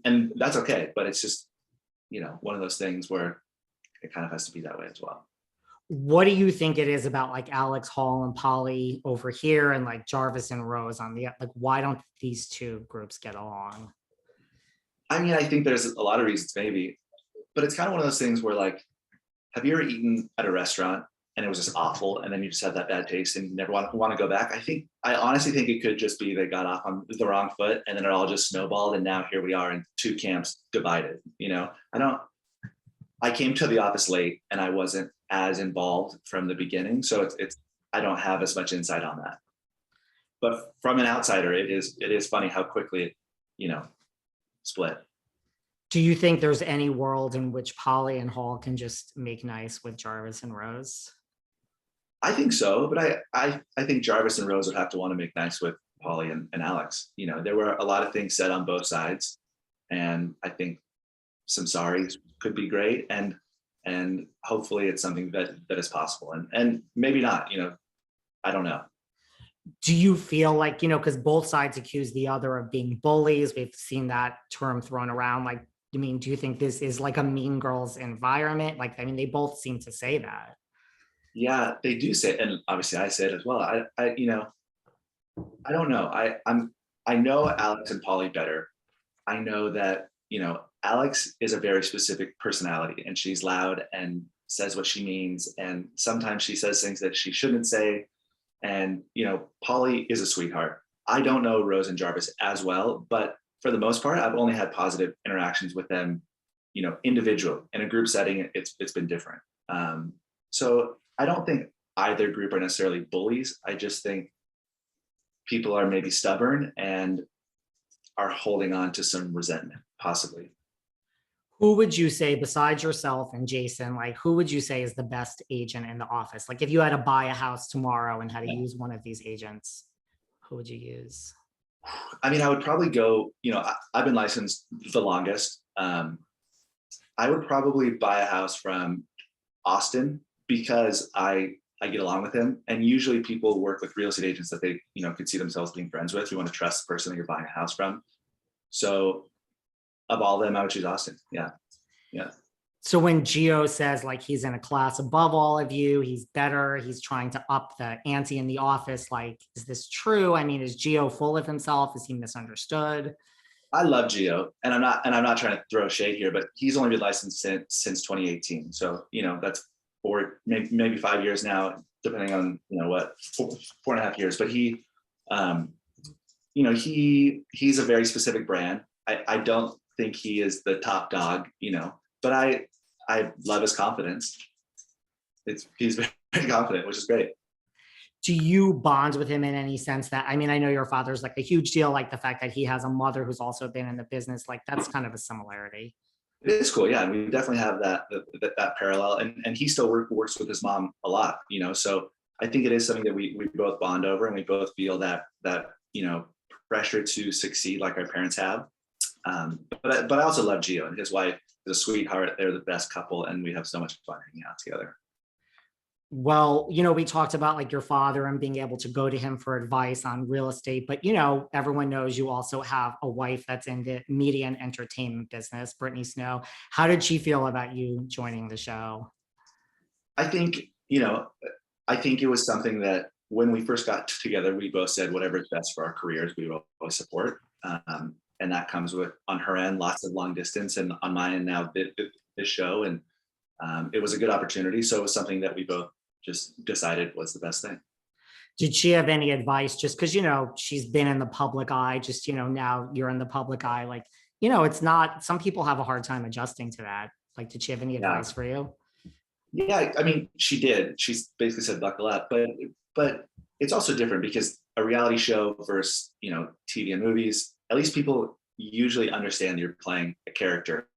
and that's okay, but it's just, one of those things where it kind of has to be that way as well. What do you think it is about like Alex, Hall, and Polly over here and like Jarvis and Rose on the, like, why don't these two groups get along? I mean, I think there's a lot of reasons maybe, but it's kind of one of those things where, like, have you ever eaten at a restaurant and it was just awful, and then you just had that bad taste and you never want to go back? I honestly think it could just be they got off on the wrong foot, and then it all just snowballed, and now here we are in two camps divided. I came to the office late and I wasn't as involved from the beginning, so it's I don't have as much insight on that. But from an outsider, it is funny how quickly it, split. Do you think there's any world in which Polly and Hall can just make nice with Jarvis and Rose? I think so, but I think Jarvis and Rose would have to want to make nice with Polly and Alex. There were a lot of things said on both sides, and I think some sorries could be great, and hopefully it's something that is possible, and maybe not. I don't know. Do you feel like, because both sides accuse the other of being bullies, we've seen that term thrown around, like, do you think this is like a Mean Girls environment? Like, they both seem to say that. Yeah, they do say it, and obviously I say it as well. I don't know. I know Alex and Polly better. I know that, Alex is a very specific personality, and she's loud and says what she means, and sometimes she says things that she shouldn't say. And, Polly is a sweetheart. I don't know Rose and Jarvis as well, but for the most part, I've only had positive interactions with them, individual. In a group setting, it's been different. So I don't think either group are necessarily bullies. I just think people are maybe stubborn and are holding on to some resentment, possibly. Who would you say, besides yourself and Jason, like, who would you say is the best agent in the office? Like, if you had to buy a house tomorrow and had to use one of these agents, who would you use? I mean, I would probably go, I've been licensed the longest. I would probably buy a house from Austin because I get along with him. And usually people work with real estate agents that they, could see themselves being friends with. You want to trust the person that you're buying a house from. So of all of them, I would choose Austin. Yeah. So when Gio says like he's in a class above all of you, he's better, he's trying to up the ante in the office, like, is this true? Is Gio full of himself? Is he misunderstood? I love Gio, and I'm not trying to throw shade here, but he's only been licensed since 2018. So, that's maybe 5 years now, depending on, what, 4.5 years. But he, he's a very specific brand. I don't think he is the top dog, but I love his confidence. He's very confident, which is great. Do you bond with him in any sense that, I know your father's like a huge deal, like the fact that he has a mother who's also been in the business, like that's kind of a similarity. It is cool. Yeah. We definitely have that parallel, and he still works with his mom a lot, so I think it is something that we both bond over, and we both feel that pressure to succeed like our parents have. But I also love Gio, and his wife is a sweetheart. They're the best couple, and we have so much fun hanging out together. Well, we talked about like your father and being able to go to him for advice on real estate, but everyone knows you also have a wife that's in the media and entertainment business, Brittany Snow. How did she feel about you joining the show? I think it was something that when we first got together, we both said whatever is best for our careers, we will always support. And that comes with, on her end, lots of long distance, and on my end now, this show. And it was a good opportunity. So it was something that we both just decided was the best thing. Did she have any advice? Just because, she's been in the public eye, just, now you're in the public eye. Like, it's not, some people have a hard time adjusting to that. Like, did she have any advice for you? Yeah, she did. She basically said, buckle up. But it's also different because a reality show versus, TV and movies, at least people usually understand you're playing a character.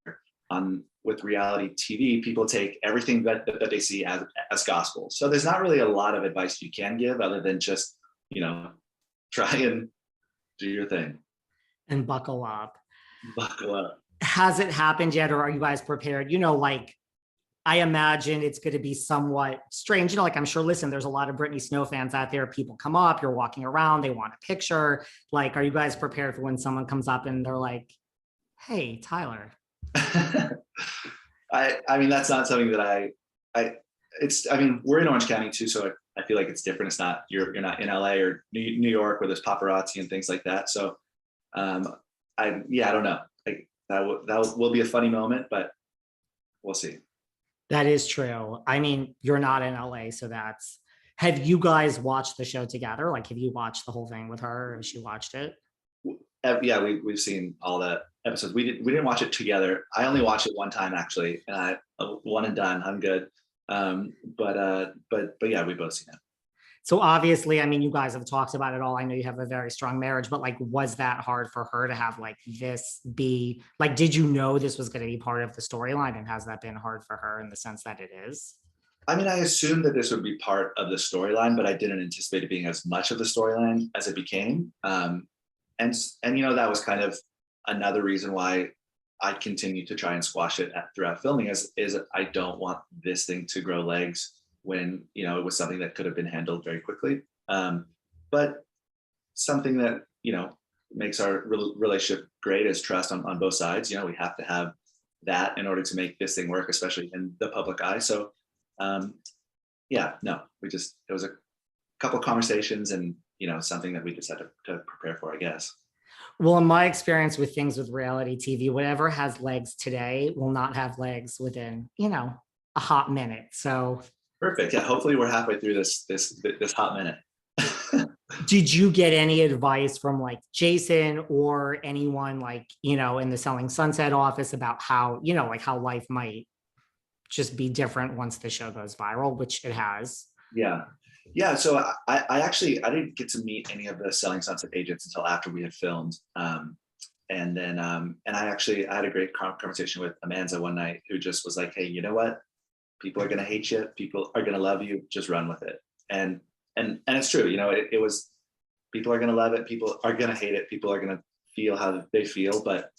With reality TV, people take everything that they see as gospel. So there's not really a lot of advice you can give other than just, try and do your thing. And buckle up. Buckle up. Has it happened yet, or are you guys prepared? Like, I imagine it's going to be somewhat strange. Like, I'm sure, listen, there's a lot of Brittany Snow fans out there. People come up, you're walking around, they want a picture. Like, are you guys prepared for when someone comes up and they're like, Hey, Tyler. I mean, that's not something that I mean, we're in Orange County too, so I feel like it's different. It's not, you're not in LA or New York where there's paparazzi and things like that. So, yeah, I don't know. Like that will be a funny moment, but we'll see. That is true. I mean, you're not in LA, so that's. Have you guys watched the show together? Like, have you watched the whole thing with her? Or has she watched it? Yeah, we've seen all the episodes. We didn't watch it together. I only watched it one time actually, and I one and done. I'm good. But yeah, we both seen it. So obviously, I mean, you guys have talked about it all. I know you have a very strong marriage, but like, was that hard for her to have like this be like, did you know this was going to be part of the storyline? And has that been hard for her in the sense that it is? I mean, I assumed that this would be part of the storyline, but I didn't anticipate it being as much of the storyline as it became. And that was kind of another reason why I continue to try and squash it throughout filming is I don't want this thing to grow legs when it was something that could have been handled very quickly. But something that makes our relationship great is trust on both sides. We have to have that in order to make this thing work, especially in the public eye. So yeah, no, it was a couple of conversations and something that we just had to prepare for, I guess. Well, in my experience with things with reality TV, whatever has legs today will not have legs within, a hot minute. So Perfect. Yeah, hopefully we're halfway through this hot minute. did you get any advice from like Jason or anyone like, in the Selling Sunset office about how, like how life might just be different once the show goes viral, which it has? Yeah. So I actually I didn't get to meet any of the Selling Sunset agents until after we had filmed. And then and I had a great conversation with Amanda one night who just was like, hey, you know what? People are gonna hate you. People are gonna love you. Just run with it. And it's true. It was, people are gonna love it. People are gonna hate it. People are gonna feel how they feel. But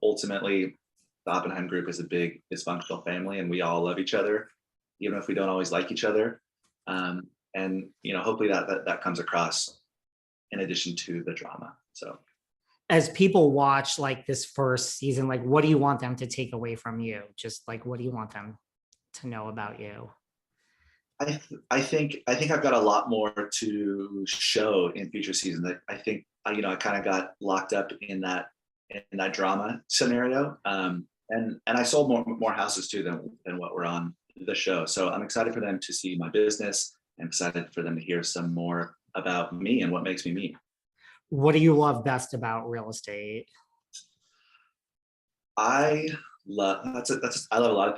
ultimately, the Oppenheim group is a big dysfunctional family, and we all love each other, even if we don't always like each other. And hopefully that comes across in addition to the drama. So As people watch like this first season, like what do you want them to take away from you? Just like what do you want them to know about you? I think I've got a lot more to show in future seasons. I think I kind of got locked up in that drama scenario, and I sold more houses too than what were on the show. So I'm excited for them to see my business. I'm excited for them to hear some more about me and what makes me me. What do you love best about real estate? I love I love a lot of things.